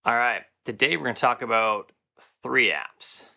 All right, today we're going to talk about three apps.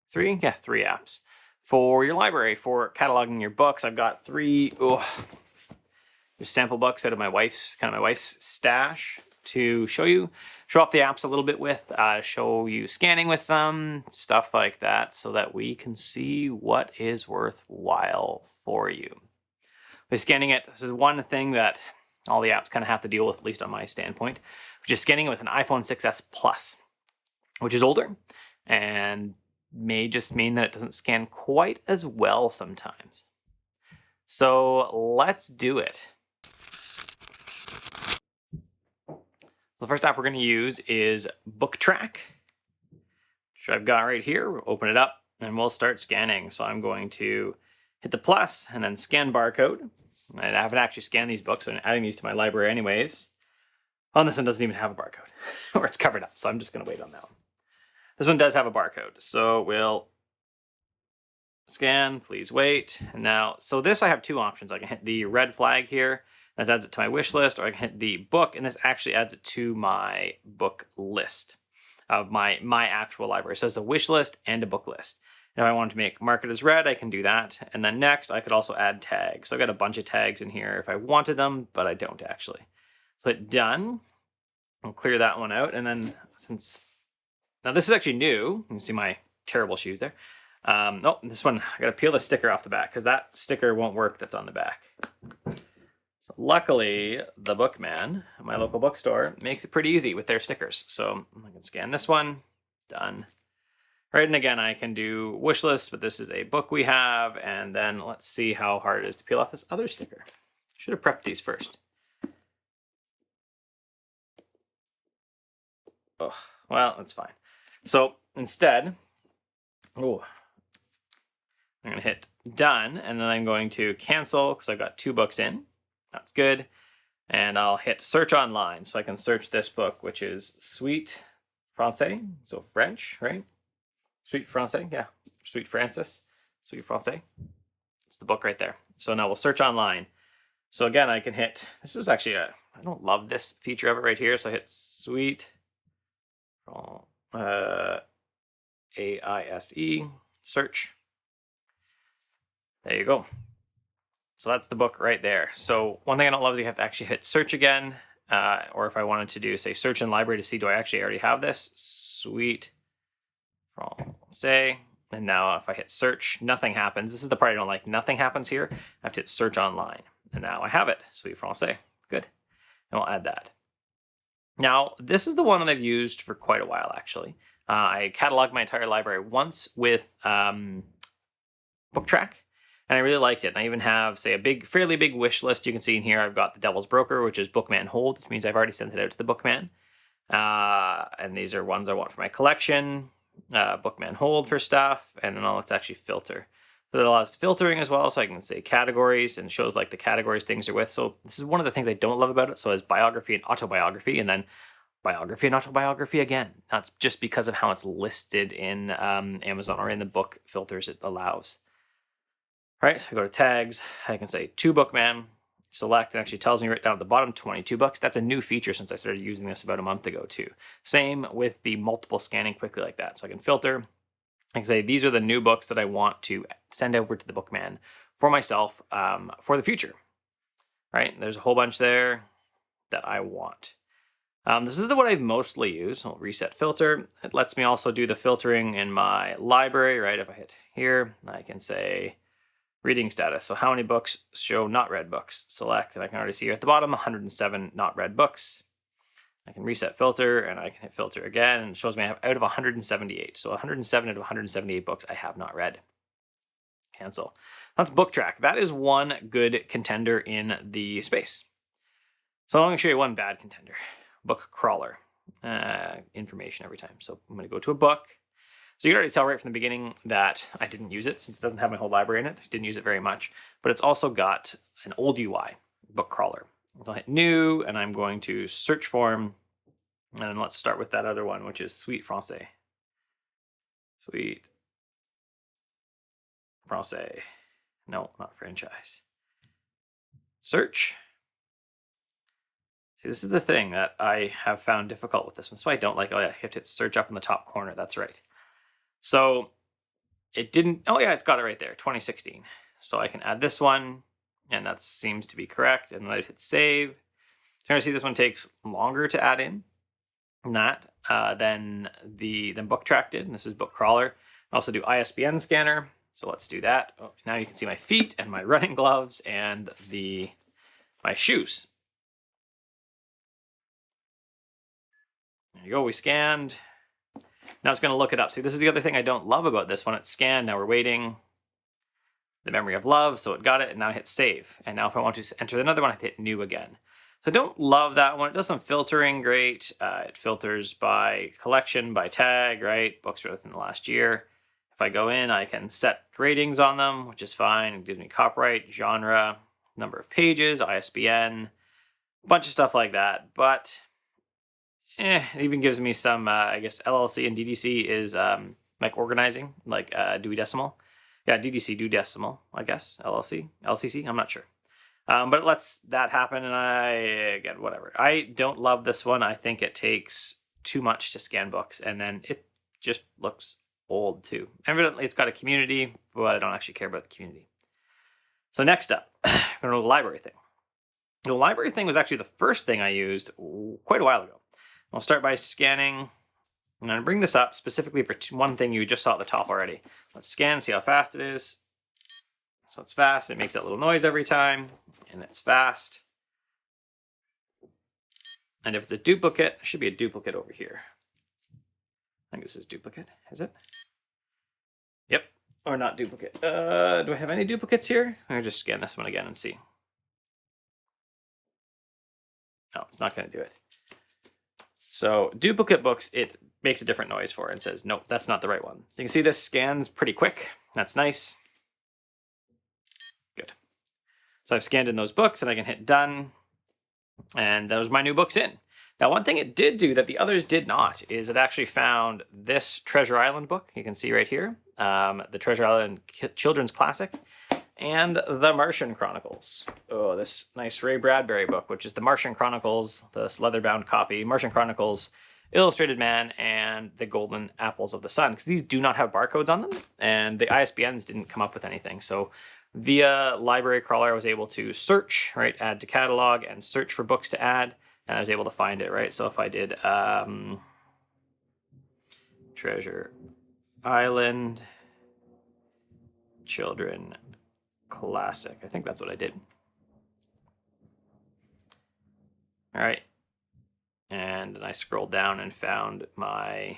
Three? Yeah, three apps for your library for cataloging your books. I've got three sample books out of my wife's stash to show off the apps a little bit with, show you scanning with them, stuff like that, so that we can see what is worthwhile for you. By scanning it, this is one thing that all the apps kind of have to deal with, at least on my standpoint, which is scanning it with an iPhone 6s Plus, which is older and may just mean that it doesn't scan quite as well sometimes. So let's do it. The first app we're going to use is BookTrack, which I've got right here. We'll open it up and we'll start scanning. So I'm going to hit the plus and then scan barcode. I haven't actually scanned these books, so I'm adding these to my library anyways. On this one doesn't even have a barcode, or it's covered up, so I'm just going to wait on that one. This one does have a barcode, so we'll scan, please wait. And now, so this I have two options. I can hit the red flag here, that adds it to my wish list, or I can hit the book, and this actually adds it to my book list of my actual library. So it's a wish list and a book list. If I wanted to mark it as red, I can do that. And then next, I could also add tags. So I've got a bunch of tags in here if I wanted them, but I don't actually. So hit done. I'll clear that one out. And then now this is actually new. You can see my terrible shoes there. This one, I got to peel the sticker off the back because that sticker won't work that's on the back. So luckily, the Bookman, my local bookstore, makes it pretty easy with their stickers. So I can scan this one. Done. Right, and again, I can do wish list, but this is a book we have, and then let's see how hard it is to peel off this other sticker. Should have prepped these first. Oh, well, that's fine. So instead, I'm going to hit done, and then I'm going to cancel because I've got two books in. That's good. And I'll hit search online, so I can search this book, which is Suite Français, so French, right? Suite Français, yeah. Suite Francis, Suite Français. It's the book right there. So now we'll search online. So again, I can hit, this is actually I don't love this feature of it right here. So I hit Suite, AISE, search. There you go. So that's the book right there. So one thing I don't love is you have to actually hit search again. Or if I wanted to do, say, search in library to see, do I actually already have this? Suite Français. And now if I hit search, nothing happens. This is the part I don't like. Nothing happens here. I have to hit search online. And now I have it. Suite Français. Good. And we'll add that. Now, this is the one that I've used for quite a while, actually. I cataloged my entire library once with BookTrack. And I really liked it. And I even have, say, a fairly big wish list. You can see in here, I've got The Devil's Broker, which is Bookman Hold, which means I've already sent it out to the Bookman. And these are ones I want for my collection. Bookman Hold for stuff. And then let's actually filter. So it allows filtering as well. So I can say categories and shows like the categories things are with. So this is one of the things I don't love about it. So it's biography and autobiography, and then biography and autobiography again. That's just because of how it's listed in Amazon or in the book filters it allows. All right, I go to tags. I can say to Bookman, select, and actually tells me right down at the bottom, 22 books. That's a new feature since I started using this about a month ago too. Same with the multiple scanning quickly like that. So I can filter. I can say these are the new books that I want to send over to the Bookman for myself for the future. Right, there's a whole bunch there that I want. This is what I've mostly used. I'll reset filter. It lets me also do the filtering in my library, right? If I hit here, I can say reading status. So how many books show not read books? Select, and I can already see here at the bottom, 107 not read books. I can reset filter, and I can hit filter again, and it shows me I have out of 178. So 107 out of 178 books I have not read. Cancel. That's BookTrack. That is one good contender in the space. So I'm going to show you one bad contender. Book crawler. Information every time. So I'm going to go to a book. So you can already tell right from the beginning that I didn't use it since it doesn't have my whole library in it. I didn't use it very much, but it's also got an old UI, book crawler. I'll hit new, and I'm going to search form, and then let's start with that other one, which is Suite Français. Suite Français. No, not franchise. Search. See, this is the thing that I have found difficult with this one. So I don't like, oh yeah, you have to hit search up in the top corner. That's right. So it didn't, oh yeah, it's got it right there, 2016. So I can add this one, and that seems to be correct. And then I hit save. So you're gonna see this one takes longer to add in than BookTrack did. And this is Book Crawler. I also do ISBN scanner. So let's do that. Oh, now you can see my feet and my running gloves and my shoes. There you go, we scanned. Now it's gonna look it up. See, this is the other thing I don't love about this one. It's scanned, now we're waiting. The memory of love, so it got it, and now I hit save. And now if I want to enter another one, I hit new again. So I don't love that one. It does some filtering great. It filters by collection, by tag, right? Books within the last year. If I go in, I can set ratings on them, which is fine. It gives me copyright, genre, number of pages, ISBN, a bunch of stuff like that. But it even gives me some, I guess LLC and DDC is like organizing, like Dewey Decimal. Yeah, DDC, Dewey Decimal, I guess. LCC, I'm not sure. But it lets that happen, and again, whatever. I don't love this one. I think it takes too much to scan books, and then it just looks old too. Evidently, it's got a community, but I don't actually care about the community. So next up, we're going to the library thing. The library thing was actually the first thing I used quite a while ago. I'll start by scanning. I'm going to bring this up specifically for one thing you just saw at the top already. Let's scan, see how fast it is. So it's fast. It makes that little noise every time, and it's fast. And if it's a duplicate, there should be a duplicate over here. I think this is duplicate, is it? Yep, or not duplicate. Do I have any duplicates here? I'll just scan this one again and see. No, it's not going to do it. So duplicate books, it makes a different noise for it and says, nope, that's not the right one. So you can see this scans pretty quick. That's nice. Good. So I've scanned in those books, and I can hit done. And those are my new books in. Now, one thing it did do that the others did not is it actually found this Treasure Island book. You can see right here, the Treasure Island Children's Classic, and the Martian Chronicles. Oh, this nice Ray Bradbury book, which is the Martian Chronicles, this leather-bound copy, Martian Chronicles, Illustrated Man, and the Golden Apples of the Sun. Because these do not have barcodes on them, and the ISBNs didn't come up with anything. So via Library Crawler, I was able to search, right, add to catalog, and search for books to add, and I was able to find it, right? So if I did Treasure Island Children Classic, I think that's what I did. All right. And then I scrolled down and found my,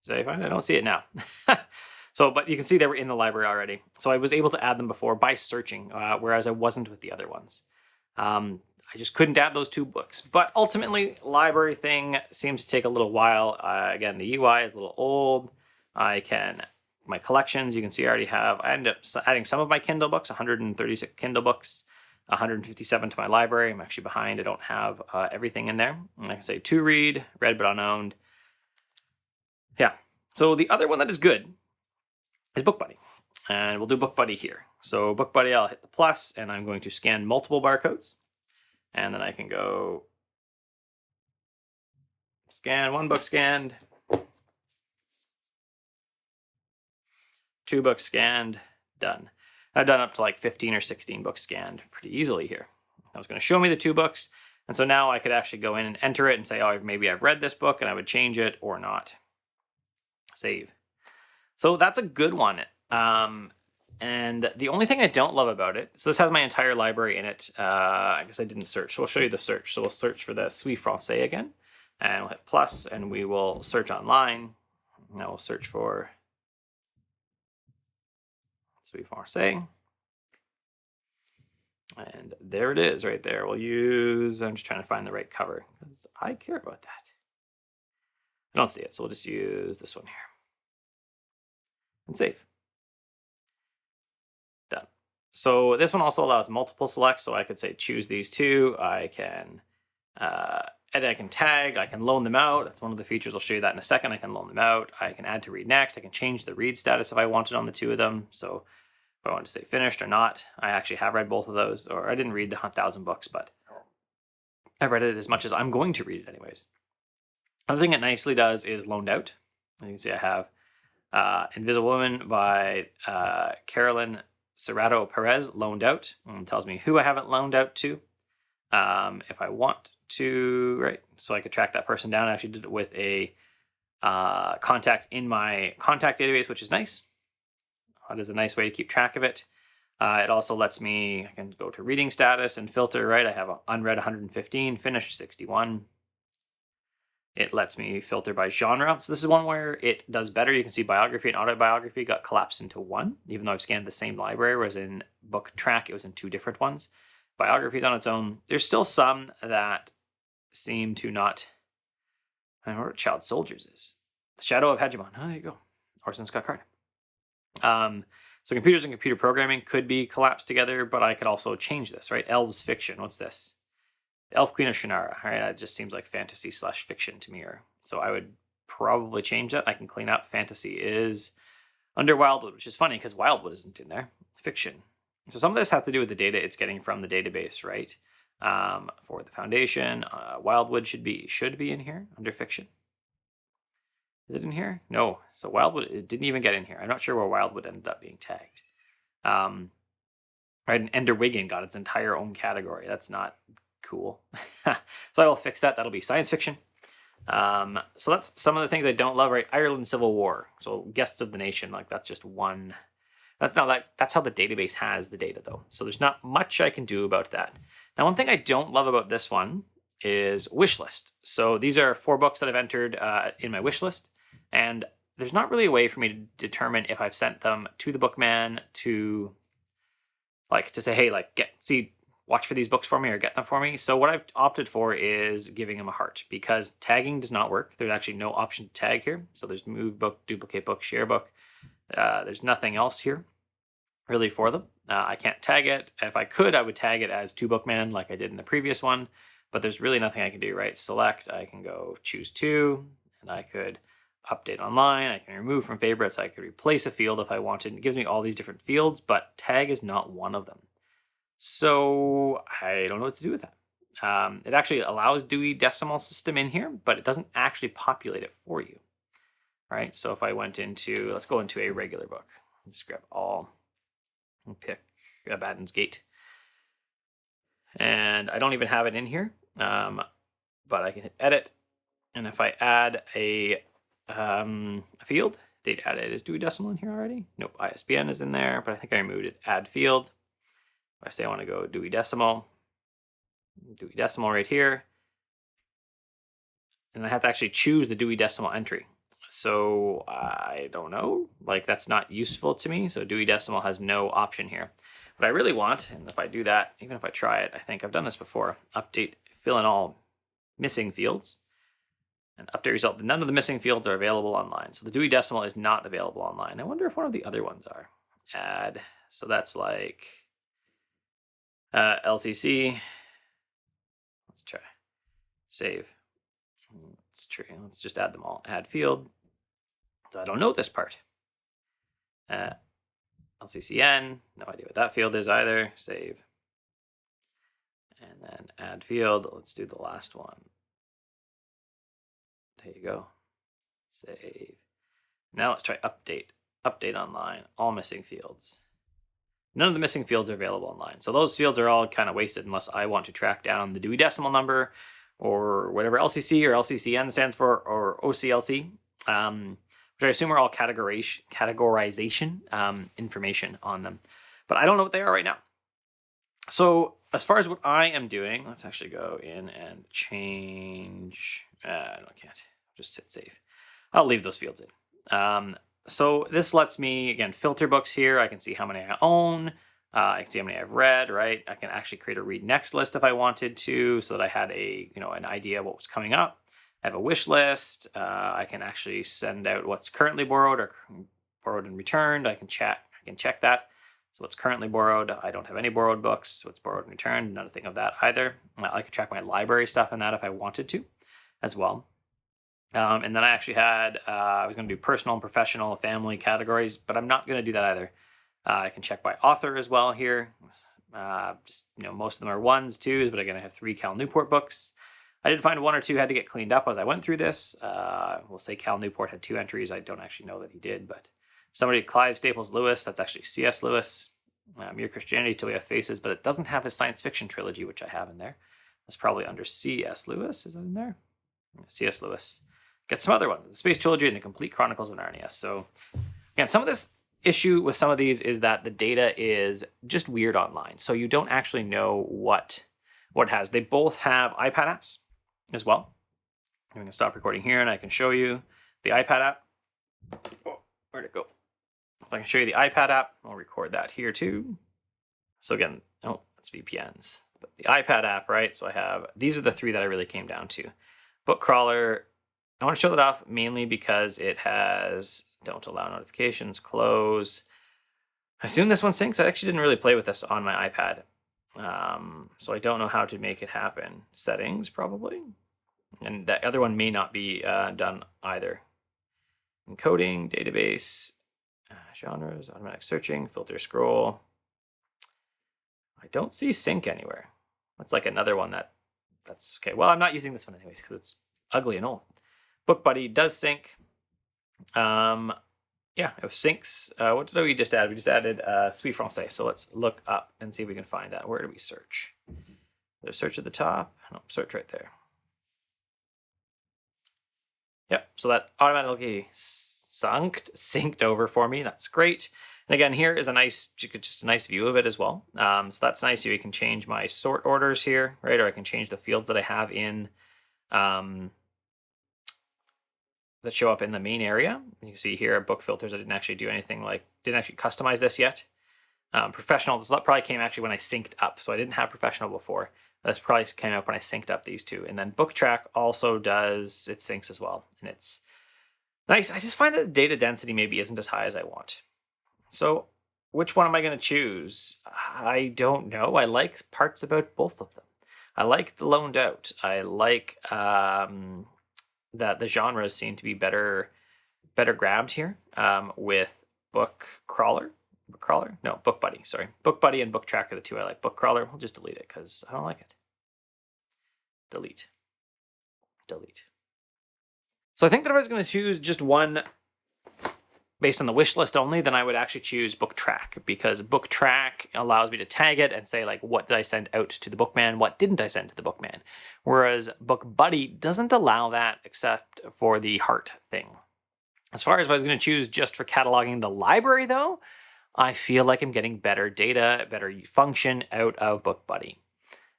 did I find it? I don't see it now. So, but you can see they were in the library already. So I was able to add them before by searching, whereas I wasn't with the other ones. I just couldn't add those two books. But ultimately, library thing seems to take a little while. Again, the UI is a little old. My collections, you can see I already have, I ended up adding some of my Kindle books, 136 Kindle books, 157 to my library. I'm actually behind. I don't have everything in there. And I can say to read, read but unowned. Yeah. So the other one that is good is BookBuddy. And we'll do BookBuddy here. So BookBuddy, I'll hit the plus, and I'm going to scan multiple barcodes. And then I can go scan, one book scanned, two books scanned, done. I've done up to like 15 or 16 books scanned pretty easily here. I was going to show me the two books. And so now I could actually go in and enter it and say, oh, maybe I've read this book, and I would change it or not. Save. So that's a good one. And the only thing I don't love about it, so this has my entire library in it. I guess I didn't search, so we'll show you the search. So we'll search for the Suis Français again, and we'll hit plus, and we will search online. Now we'll search for Suis Français. And there it is right there. We'll use, I'm just trying to find the right cover because I care about that. I don't see it, so we'll just use this one here. And save. Done. So this one also allows multiple selects, so I could say choose these two. I can edit, I can tag, I can loan them out. That's one of the features. I'll show you that in a second. I can loan them out. I can add to read next. I can change the read status if I wanted on the two of them. So if I want to say finished or not, I actually have read both of those, or I didn't read the 1,000 books, but I've read it as much as I'm going to read it anyways. Another thing it nicely does is loaned out. You can see I have Invisible Woman by Carolyn Serrato Perez loaned out. And it tells me who I haven't loaned out to. If I want to, right? So I could track that person down. I actually did it with a contact in my contact database, which is nice. That is a nice way to keep track of it. It also lets me, I can go to reading status and filter, right? I have unread 115, finished 61. It lets me filter by genre. So this is one where it does better. You can see biography and autobiography got collapsed into one, even though I've scanned the same library, whereas in BookTrack, it was in two different ones. Biography is on its own. There's still some that seem to not, I don't know what Child Soldiers is. The Shadow of Hegemon. Oh, there you go. Orson Scott Card. So computers and computer programming could be collapsed together, but I could also change this, right? Elves fiction. What's this? The Elf Queen of Shannara. All right, that just seems like fantasy / fiction to me. So I would probably change that. I can clean up. Fantasy is under Wildwood, which is funny because Wildwood isn't in there. Fiction. So some of this has to do with the data it's getting from the database, right? For the foundation, Wildwood should be in here under fiction. Is it in here? No. So Wildwood, it didn't even get in here. I'm not sure where Wildwood ended up being tagged. Right, and Ender Wiggin got its entire own category. That's not cool. So I will fix that. That'll be science fiction. So that's some of the things I don't love, right? Ireland Civil War. So Guests of the Nation, like that's just one. That's not like, that's how the database has the data though. So there's not much I can do about that. Now, one thing I don't love about this one is wish list. So these are 4 books that I've entered in my wish list. And there's not really a way for me to determine if I've sent them to the bookman to say, hey, watch for these books for me or get them for me. So what I've opted for is giving them a heart because tagging does not work. There's actually no option to tag here. So there's move book, duplicate book, share book. There's nothing else here really for them. I can't tag it. If I could, I would tag it as to bookman like I did in the previous one, but there's really nothing I can do, right? Select, I can go choose to, and I could update online. I can remove from favorites. I could replace a field if I wanted. It gives me all these different fields, but tag is not one of them. So I don't know what to do with that. It actually allows Dewey Decimal System in here, but it doesn't actually populate it for you. Right? So if I went into, let's go into a regular book. Let's grab all and pick Abaddon's Gate. And I don't even have it in here, but I can hit edit. And if I add a field, date added, is Dewey Decimal in here already? Nope, ISBN is in there, but I think I removed it. Add field. If I say I want to go Dewey Decimal right here. And I have to actually choose the Dewey Decimal entry. So I don't know, that's not useful to me. So Dewey Decimal has no option here. What I really want, and if I do that, even if I try it, I think I've done this before, update, fill in all missing fields, and update result. None of the missing fields are available online. So the Dewey Decimal is not available online. I wonder if one of the other ones are. Add, so that's like LCC. Let's try, save. Let's just add them all. Add field. So I don't know this part. LCCN, no idea what that field is either. Save. And then add field. Let's do the last one. There you go. Save. Now let's try update. Update online. All missing fields. None of the missing fields are available online. So those fields are all kind of wasted unless I want to track down the Dewey Decimal number or whatever LCC or LCCN stands for, or OCLC, which I assume are all categorization information on them. But I don't know what they are right now. So as far as what I am doing, let's actually go in and change. No, I can't. Just hit save. I'll leave those fields in. So this lets me, again, filter books here. I can see how many I own. I can see how many I've read, right? I can actually create a read next list if I wanted to, so that I had an idea of what was coming up. I have a wish list. I can actually send out what's currently borrowed or borrowed and returned. I can check that. So what's currently borrowed. I don't have any borrowed books. So what's borrowed and returned. Nothing of that either. I could track my library stuff in that if I wanted to, as well. And then I actually had, I was going to do personal and professional, family categories, but I'm not going to do that either. I can check by author as well here. Just, most of them are 1s, 2s, but again, I have 3 Cal Newport books. I did find 1 or 2 had to get cleaned up as I went through this. We'll say Cal Newport had 2 entries. I don't actually know that he did, but somebody, Clive Staples Lewis, that's actually C.S. Lewis. Mere Christianity Till We Have Faces, but it doesn't have his science fiction trilogy, which I have in there. That's probably under C.S. Lewis. Is that in there? C.S. Lewis. Get some other ones. The Space Trilogy and the Complete Chronicles of Narnia. So, again, some of this issue with some of these is that the data is just weird online. So you don't actually know what it has. They both have iPad apps as well. I'm going to stop recording here and I can show you the iPad app. Oh, where'd it go? I can show you the iPad app. I'll record that here too. So again, that's VPNs. But the iPad app, right? So I have, these are the 3 that I really came down to. Book Crawler, I want to show that off mainly because it has don't allow notifications, close. I assume this one syncs. I actually didn't really play with this on my iPad. So I don't know how to make it happen. Settings, probably. And that other one may not be done either. Encoding, database, genres, automatic searching, filter scroll. I don't see sync anywhere. That's like another one that's okay. Well, I'm not using this one anyways because it's ugly and old. BookBuddy does sync. Yeah, it syncs. What did we just add? We just added Suite Francais. So let's look up and see if we can find that. Where do we search? There's search at the top. No, search right there. Yep, so that automatically synced over for me. That's great. And again, here is just a nice view of it as well. So that's nice. You can change my sort orders here, right? Or I can change the fields that I have in that show up in the main area. You can see here, book filters. I didn't actually do anything didn't actually customize this yet. Professional, this probably came actually when I synced up. So I didn't have professional before. This probably came up when I synced up these 2. And then BookTrack also does, it syncs as well. And it's nice. I just find that the data density maybe isn't as high as I want. So which one am I going to choose? I don't know. I like parts about both of them. I like the loaned out. I like that the genres seem to be better grabbed here with BookBuddy. Sorry. BookBuddy and BookTrack are the 2 I like. BookCrawler, we'll just delete it because I don't like it. Delete. So I think that if I was going to choose just one based on the wish list only, then I would actually choose BookTrack because BookTrack allows me to tag it and say, what did I send out to the bookman? What didn't I send to the bookman? Whereas BookBuddy doesn't allow that except for the heart thing. As far as what I was going to choose just for cataloging the library, though, I feel like I'm getting better data, better function out of BookBuddy.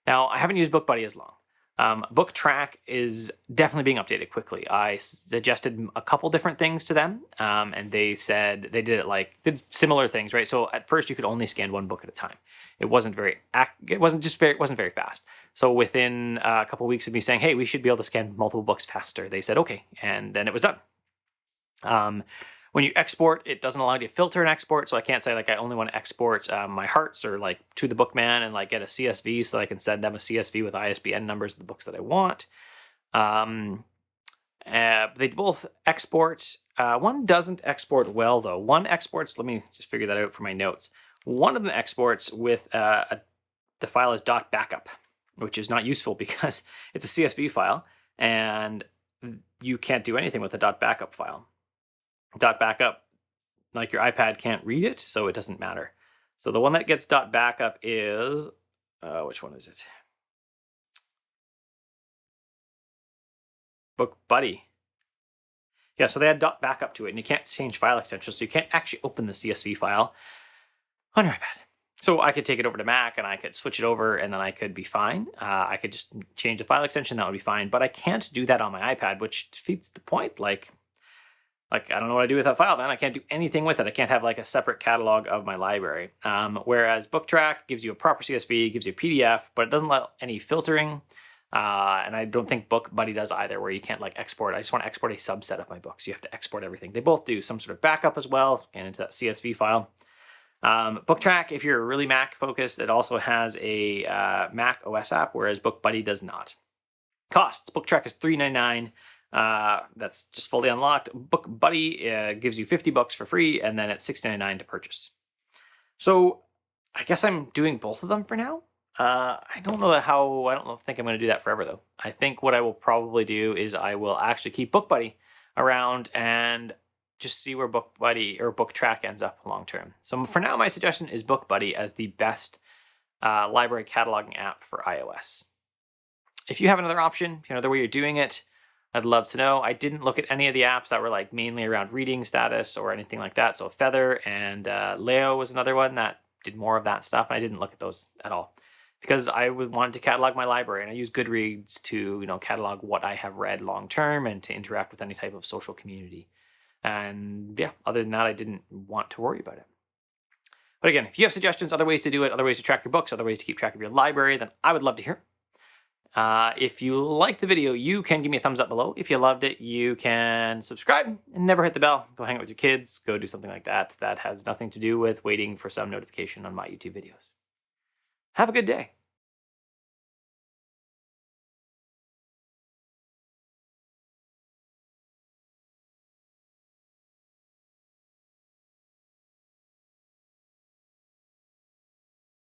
Now, I haven't used BookBuddy as long. BookTrack is definitely being updated quickly. I suggested a couple different things to them, and they said they did similar things, right? So at first you could only scan 1 book at a time. It wasn't very fast. So within a couple of weeks of me saying, hey, we should be able to scan multiple books faster, they said okay, and then it was done. When you export, it doesn't allow you to filter and export, so I can't say I only want to export my hearts or to the bookman and get a CSV so that I can send them a CSV with ISBN numbers of the books that I want. They both export. One doesn't export well though. One exports. Let me just figure that out for my notes. One of them exports with the file is .backup, which is not useful because it's a CSV file and you can't do anything with a .backup file. .backup, your iPad can't read it, so it doesn't matter. So the one that gets .backup is, which one is it? BookBuddy. Yeah, so they had .backup to it, and you can't change file extensions, so you can't actually open the CSV file on your iPad. So I could take it over to Mac, and I could switch it over, and then I could be fine. I could just change the file extension, that would be fine, but I can't do that on my iPad, which defeats the point. I don't know what I do with that file then. I can't do anything with it. I can't have a separate catalog of my library. Whereas BookTrack gives you a proper CSV, gives you a PDF, but it doesn't allow any filtering. And I don't think BookBuddy does either, where you can't export. I just want to export a subset of my books. You have to export everything. They both do some sort of backup as well and into that CSV file. BookTrack, if you're really Mac focused, it also has a Mac OS app, whereas BookBuddy does not. Costs. BookTrack is $3.99. That's just fully unlocked. BookBuddy gives you 50 bucks for free, and then it's $6.99 to purchase. So I guess I'm doing both of them for now. I don't think I'm going to do that forever though. I think what I will probably do is I will actually keep BookBuddy around and just see where BookBuddy or BookTrack ends up long term. So for now, my suggestion is BookBuddy as the best library cataloging app for iOS. If you have another option, another way you're doing it, I'd love to know. I didn't look at any of the apps that were like mainly around reading status or anything like that. So Feather and Leo was another one that did more of that stuff. And I didn't look at those at all because I wanted to catalog my library, and I use Goodreads to catalog what I have read long term and to interact with any type of social community. And yeah, other than that, I didn't want to worry about it. But again, if you have suggestions, other ways to do it, other ways to track your books, other ways to keep track of your library, then I would love to hear. If you liked the video, you can give me a thumbs up below. If you loved it, you can subscribe and never hit the bell. Go hang out with your kids. Go do something like that. That has nothing to do with waiting for some notification on my YouTube videos. Have a good day.